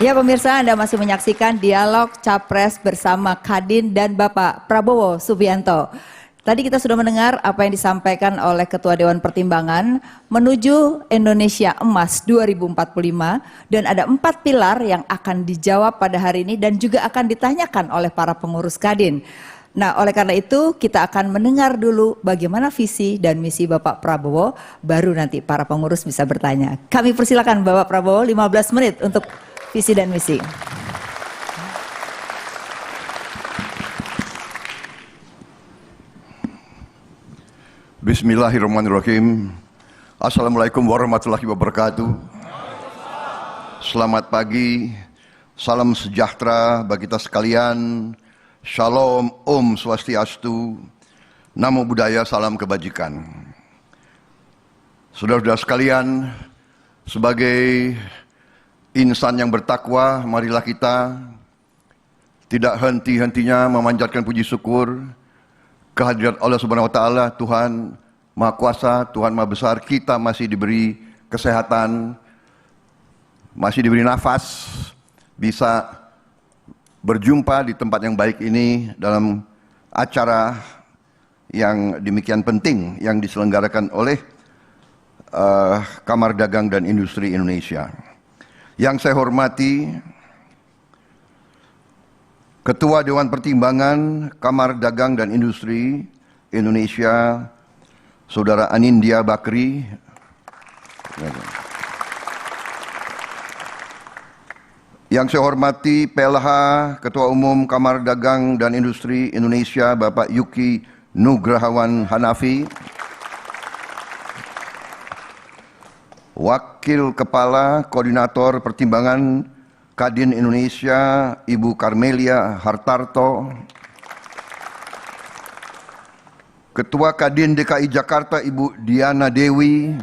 Ya pemirsa, Anda masih menyaksikan dialog Capres bersama Kadin dan Bapak Prabowo Subianto. Tadi kita sudah mendengar apa yang disampaikan oleh Ketua Dewan Pertimbangan menuju Indonesia Emas 2045 dan ada 4 pilar yang akan dijawab pada hari ini dan juga akan ditanyakan oleh para pengurus Kadin. Nah, oleh karena itu kita akan mendengar dulu bagaimana visi dan misi Bapak Prabowo, baru nanti para pengurus bisa bertanya. Kami persilakan Bapak Prabowo 15 menit untuk visi dan misi. Bismillahirrahmanirrahim. Assalamualaikum warahmatullahi wabarakatuh. Selamat pagi, salam sejahtera bagi kita sekalian. Shalom, Om Swastiastu, Namo Buddhaya, salam kebajikan. Saudara-saudara sekalian, sebagai insan yang bertakwa, marilah kita tidak henti-hentinya memanjatkan puji syukur kehadirat Allah Subhanahu wa taala, Tuhan Maha Kuasa, Tuhan Maha Besar. Kita masih diberi kesehatan, masih diberi nafas, bisa berjumpa di tempat yang baik ini dalam acara yang demikian penting yang diselenggarakan oleh Kamar Dagang dan Industri Indonesia. Yang saya hormati Ketua Dewan Pertimbangan Kamar Dagang dan Industri Indonesia, Saudara Anindya Bakri. Yang saya hormati PLH Ketua Umum Kamar Dagang dan Industri Indonesia, Bapak Yuki Nugrahawan Hanafi. Wakil Kepala Koordinator Pertimbangan Kadin Indonesia, Ibu Karmelia Hartarto. Ketua Kadin DKI Jakarta, Ibu Diana Dewi.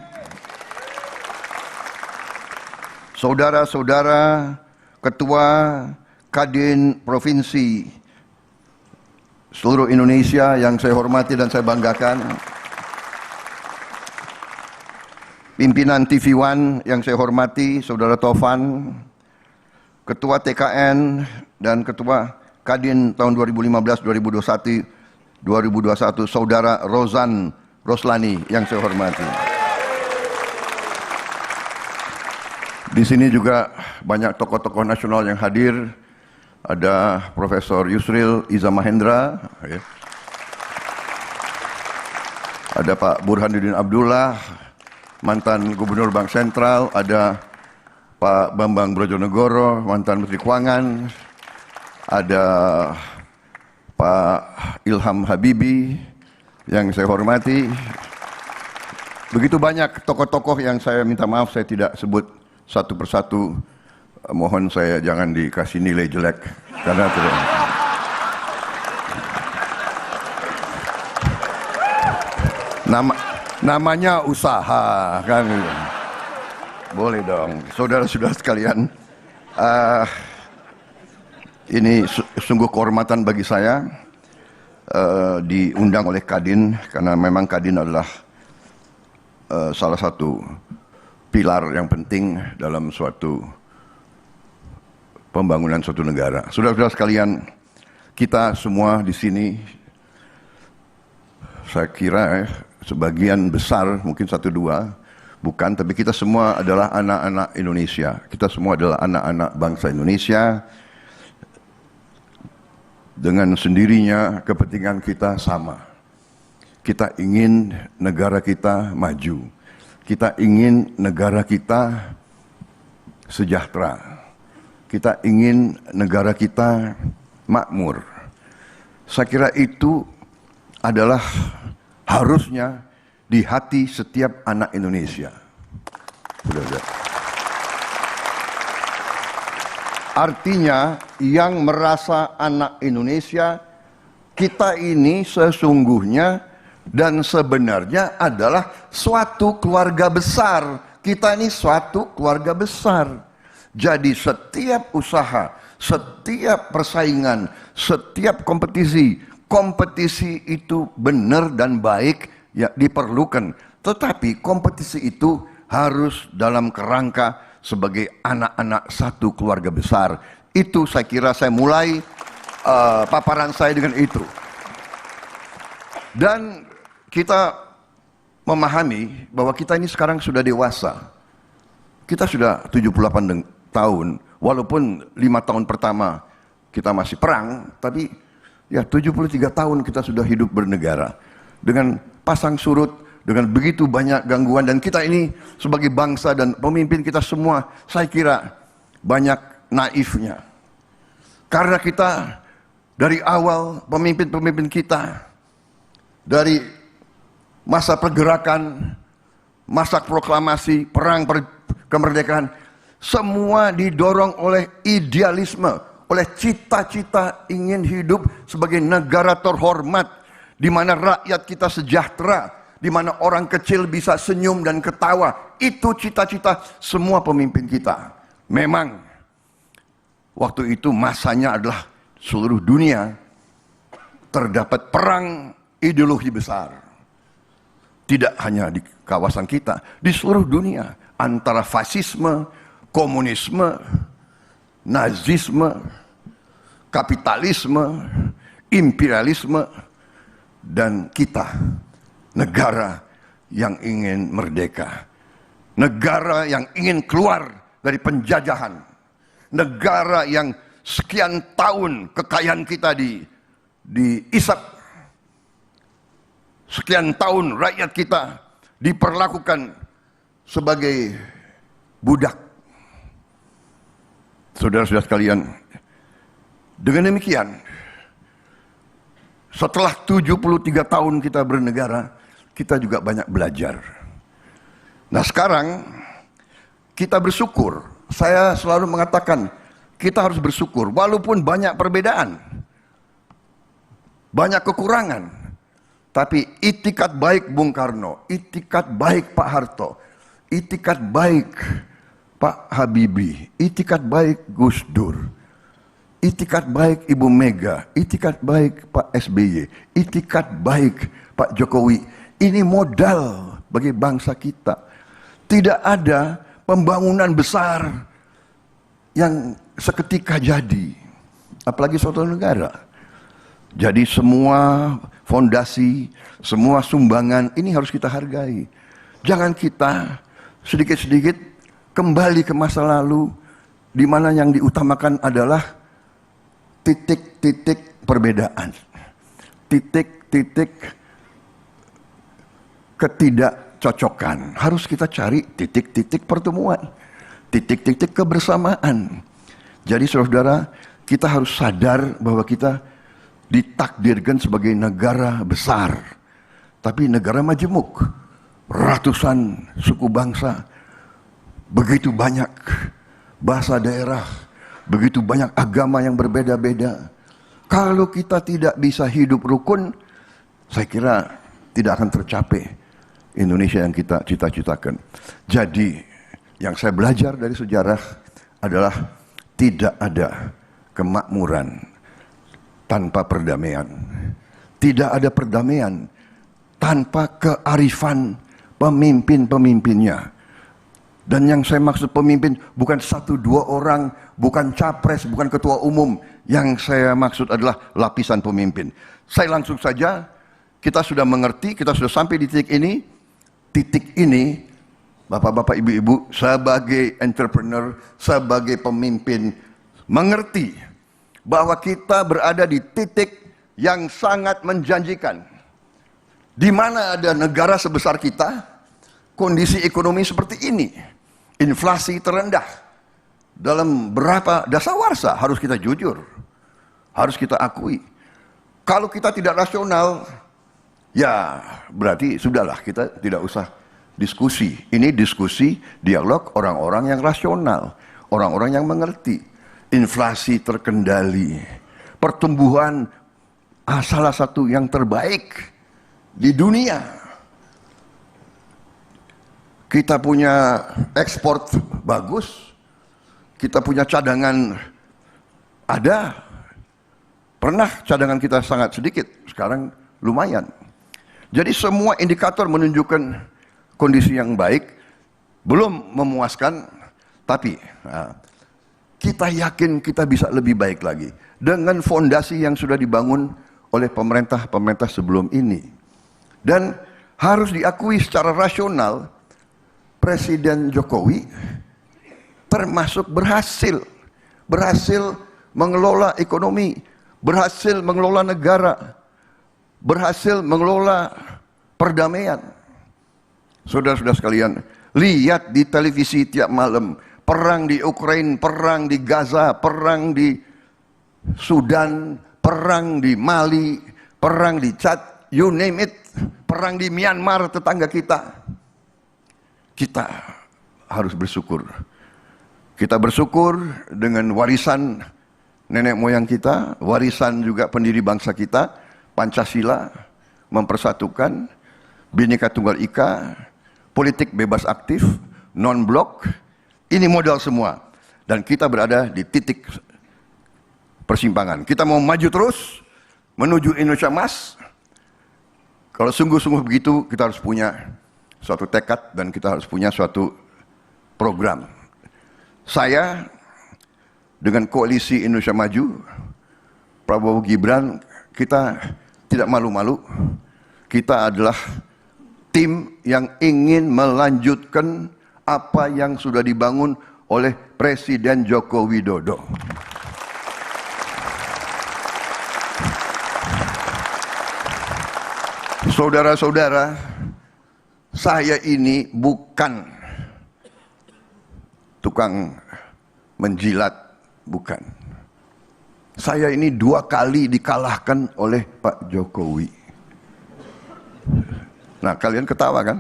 Saudara-saudara Ketua Kadin Provinsi seluruh Indonesia yang saya hormati dan saya banggakan. Pimpinan TV One yang saya hormati, Saudara Tovan. Ketua TKN dan Ketua Kadin tahun 2015-2021, Saudara Rozan Roslani yang saya hormati. Di sini juga banyak tokoh-tokoh nasional yang hadir. Ada Profesor Yusril Iza Mahendra, ada Pak Burhanuddin Abdullah, mantan Gubernur Bank Sentral, ada Pak Bambang Brojonegoro, mantan Menteri Keuangan, ada Pak Ilham Habibie yang saya hormati. Begitu banyak tokoh-tokoh yang saya minta maaf saya tidak sebut satu persatu. Mohon saya jangan dikasih nilai jelek karena tidak. Namanya usaha kan. Boleh dong, saudara-saudara sekalian. Ini sungguh kehormatan bagi saya diundang oleh Kadin, karena memang Kadin adalah salah satu pilar yang penting dalam suatu pembangunan suatu negara. Saudara-saudara sekalian, kita semua di sini, saya kira sebagian besar, mungkin 1-2, bukan, tapi kita semua adalah anak-anak Indonesia. Kita semua adalah anak-anak bangsa Indonesia. Dengan sendirinya kepentingan kita sama. Kita ingin negara kita maju. Kita ingin negara kita sejahtera. Kita ingin negara kita makmur. Saya kira itu adalah harusnya di hati setiap anak Indonesia. Artinya yang merasa anak Indonesia, kita ini sesungguhnya dan sebenarnya adalah suatu keluarga besar. Kita ini suatu keluarga besar. Jadi setiap usaha, setiap persaingan, setiap kompetisi itu benar dan baik, ya diperlukan. Tetapi kompetisi itu harus dalam kerangka sebagai anak-anak satu keluarga besar. Itu saya kira saya mulai paparan saya dengan itu. Dan kita memahami bahwa kita ini sekarang sudah dewasa. Kita sudah 78 tahun, walaupun 5 tahun pertama kita masih perang, tapi ya 73 tahun kita sudah hidup bernegara. Dengan pasang surut, dengan begitu banyak gangguan, dan kita ini sebagai bangsa dan pemimpin kita semua, saya kira banyak naifnya. Karena kita dari awal pemimpin-pemimpin kita, dari masa pergerakan, masa proklamasi, perang kemerdekaan, semua didorong oleh idealisme, oleh cita-cita ingin hidup sebagai negara terhormat, di mana rakyat kita sejahtera, di mana orang kecil bisa senyum dan ketawa. Itu cita-cita semua pemimpin kita. Memang waktu itu masanya adalah seluruh dunia terdapat perang ideologi besar. Tidak hanya di kawasan kita, di seluruh dunia, antara fasisme, komunisme, nazisme, kapitalisme, imperialisme, dan kita, negara yang ingin merdeka, negara yang ingin keluar dari penjajahan, negara yang sekian tahun kekayaan kita diisap, sekian tahun rakyat kita diperlakukan sebagai budak. Saudara-saudara sekalian, dengan demikian, setelah 73 tahun kita bernegara, kita juga banyak belajar. Nah sekarang, kita bersyukur. Saya selalu mengatakan, kita harus bersyukur, walaupun banyak perbedaan, banyak kekurangan. Tapi itikat baik Bung Karno, itikat baik Pak Harto, itikat baik Pak Habibie, itikat baik Gus Dur, itikat baik Ibu Mega, itikat baik Pak SBY, itikat baik Pak Jokowi. Ini modal bagi bangsa kita. Tidak ada pembangunan besar yang seketika jadi, apalagi suatu negara. Jadi semua fondasi, semua sumbangan ini harus kita hargai. Jangan kita sedikit-sedikit kembali ke masa lalu, di mana yang diutamakan adalah titik-titik perbedaan, titik-titik ketidakcocokan. Harus kita cari titik-titik pertemuan, titik-titik kebersamaan. Jadi saudara, kita harus sadar bahwa kita ditakdirkan sebagai negara besar, tapi negara majemuk, ratusan suku bangsa, begitu banyak bahasa daerah, begitu banyak agama yang berbeda-beda. Kalau kita tidak bisa hidup rukun, saya kira tidak akan tercapai Indonesia yang kita cita-citakan. Jadi yang saya belajar dari sejarah adalah tidak ada kemakmuran tanpa perdamaian. Tidak ada perdamaian tanpa kearifan pemimpin-pemimpinnya. Dan yang saya maksud pemimpin bukan 1-2 orang, bukan capres, bukan ketua umum. Yang saya maksud adalah lapisan pemimpin. Saya langsung saja, kita sudah mengerti, kita sudah sampai di titik ini, bapak-bapak, ibu-ibu, sebagai entrepreneur, sebagai pemimpin, mengerti bahwa kita berada di titik yang sangat menjanjikan. Di mana ada negara sebesar kita, kondisi ekonomi seperti ini, inflasi terendah dalam berapa dasawarsa, harus kita jujur, harus kita akui. Kalau kita tidak rasional, ya berarti sudahlah, kita tidak usah diskusi. Ini diskusi, dialog orang-orang yang rasional, orang-orang yang mengerti. Inflasi terkendali, pertumbuhan salah satu yang terbaik di dunia. Kita punya ekspor bagus, kita punya cadangan ada. Pernah cadangan kita sangat sedikit, sekarang lumayan. Jadi semua indikator menunjukkan kondisi yang baik, belum memuaskan, Tapi kita yakin kita bisa lebih baik lagi dengan fondasi yang sudah dibangun oleh pemerintah-pemerintah sebelum ini. Dan harus diakui secara rasional, Presiden Jokowi termasuk berhasil mengelola ekonomi, berhasil mengelola negara, berhasil mengelola perdamaian. Saudara-saudara sekalian, lihat di televisi tiap malam, perang di Ukraina, perang di Gaza, perang di Sudan, perang di Mali, perang di Chad, you name it, perang di Myanmar tetangga kita. Kita harus bersyukur. Kita bersyukur dengan warisan nenek moyang kita, warisan juga pendiri bangsa kita, Pancasila, mempersatukan, Bhinneka Tunggal Ika, politik bebas aktif, non-blok, ini modal semua. Dan kita berada di titik persimpangan. Kita mau maju terus, menuju Indonesia Emas. Kalau sungguh-sungguh begitu, kita harus punya suatu tekad dan kita harus punya suatu program. Saya dengan koalisi Indonesia Maju, Prabowo Gibran, kita tidak malu-malu. Kita adalah tim yang ingin melanjutkan apa yang sudah dibangun oleh Presiden Joko Widodo. Saudara-saudara, saya ini bukan tukang menjilat, bukan. Saya ini 2 kali dikalahkan oleh Pak Jokowi. Nah, kalian ketawa kan?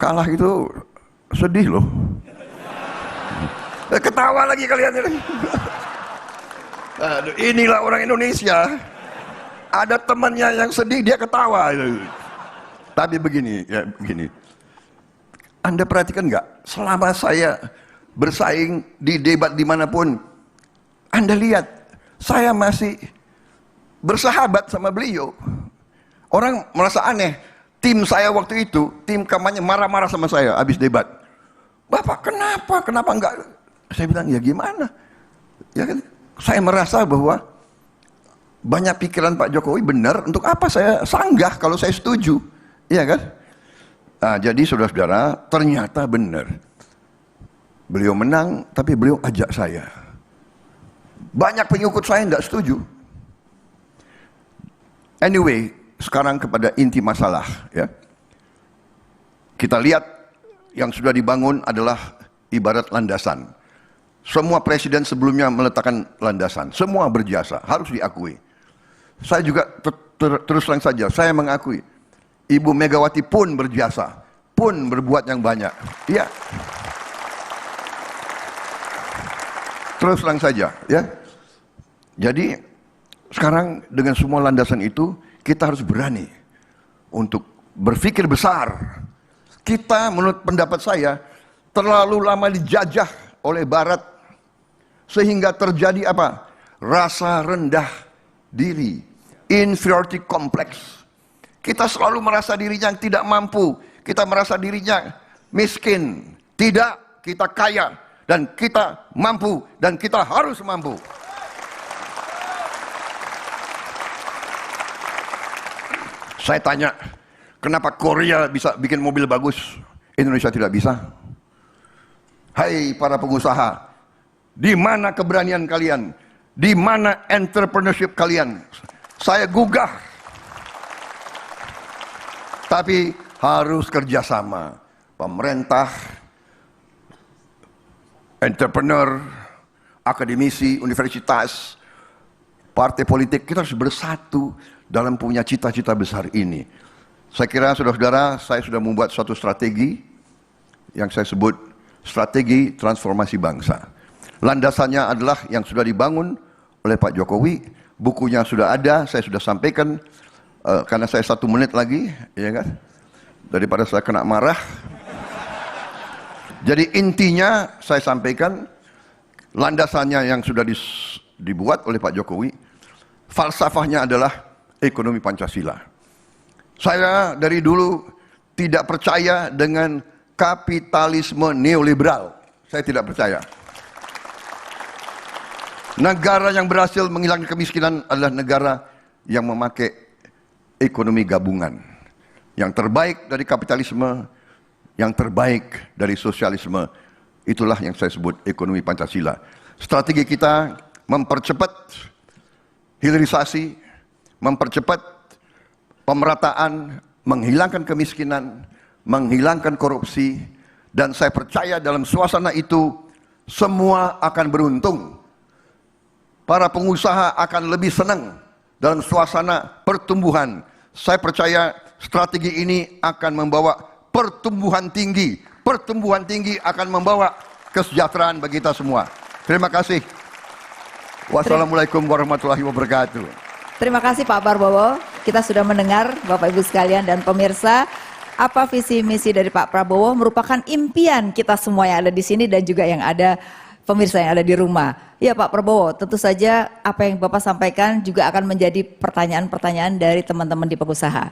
Kalah itu sedih loh. Ketawa lagi kalian ini. Aduh, inilah orang Indonesia. Ada temannya yang sedih, dia ketawa. Tapi begini, ya begini. Anda perhatikan nggak? Selama saya bersaing di debat dimanapun, Anda lihat, saya masih bersahabat sama beliau. Orang merasa aneh. Tim saya waktu itu, tim kampanye marah-marah sama saya habis debat. Bapak kenapa? Kenapa enggak? Saya bilang ya gimana? Ya kan, saya merasa bahwa banyak pikiran Pak Jokowi benar. Untuk apa saya sanggah kalau saya setuju? Iya kan? Nah, jadi saudara-saudara, ternyata benar. Beliau menang, tapi beliau ajak saya. Banyak pengikut saya tidak setuju. Anyway, sekarang kepada inti masalah, ya. Kita lihat yang sudah dibangun adalah ibarat landasan. Semua presiden sebelumnya meletakkan landasan, semua berjasa, harus diakui. Saya juga terus terang saja, saya mengakui Ibu Megawati pun berjasa, pun berbuat yang banyak. Iya. Terus terang saja, ya. Jadi sekarang dengan semua landasan itu, kita harus berani untuk berpikir besar. Kita menurut pendapat saya terlalu lama dijajah oleh Barat sehingga terjadi apa? Rasa rendah diri, inferiority complex. Kita selalu merasa dirinya tidak mampu, kita merasa dirinya miskin. Tidak, kita kaya dan kita mampu dan kita harus mampu. Saya tanya, kenapa Korea bisa bikin mobil bagus, Indonesia tidak bisa? Hai para pengusaha, di mana keberanian kalian? Di mana entrepreneurship kalian? Saya gugah. Tapi harus kerjasama. Pemerintah, entrepreneur, akademisi, universitas, partai politik, kita harus bersatu dalam punya cita-cita besar ini. Saya kira saudara-saudara, saya sudah membuat suatu strategi yang saya sebut strategi transformasi bangsa. Landasannya adalah yang sudah dibangun oleh Pak Jokowi, bukunya sudah ada, saya sudah sampaikan, karena saya 1 menit lagi, ya kan, daripada saya kena marah. Jadi intinya saya sampaikan, landasannya yang sudah dibuat oleh Pak Jokowi, falsafahnya adalah ekonomi Pancasila. Saya dari dulu tidak percaya dengan kapitalisme neoliberal. Saya tidak percaya. Negara yang berhasil menghilangkan kemiskinan adalah negara yang memakai ekonomi gabungan. Yang terbaik dari kapitalisme, yang terbaik dari sosialisme. Itulah yang saya sebut ekonomi Pancasila. Strategi kita mempercepat hilirisasi, mempercepat pemerataan, menghilangkan kemiskinan, menghilangkan korupsi, dan saya percaya dalam suasana itu semua akan beruntung. Para pengusaha akan lebih senang dalam suasana pertumbuhan. Saya percaya strategi ini akan membawa pertumbuhan tinggi. Pertumbuhan tinggi akan membawa kesejahteraan bagi kita semua. Terima kasih. Wassalamualaikum warahmatullahi wabarakatuh. Terima kasih Pak Prabowo. Kita sudah mendengar Bapak Ibu sekalian dan pemirsa, apa visi misi dari Pak Prabowo merupakan impian kita semua yang ada di sini dan juga yang ada pemirsa yang ada di rumah. Ya Pak Prabowo, tentu saja apa yang Bapak sampaikan juga akan menjadi pertanyaan-pertanyaan dari teman-teman di pengusaha.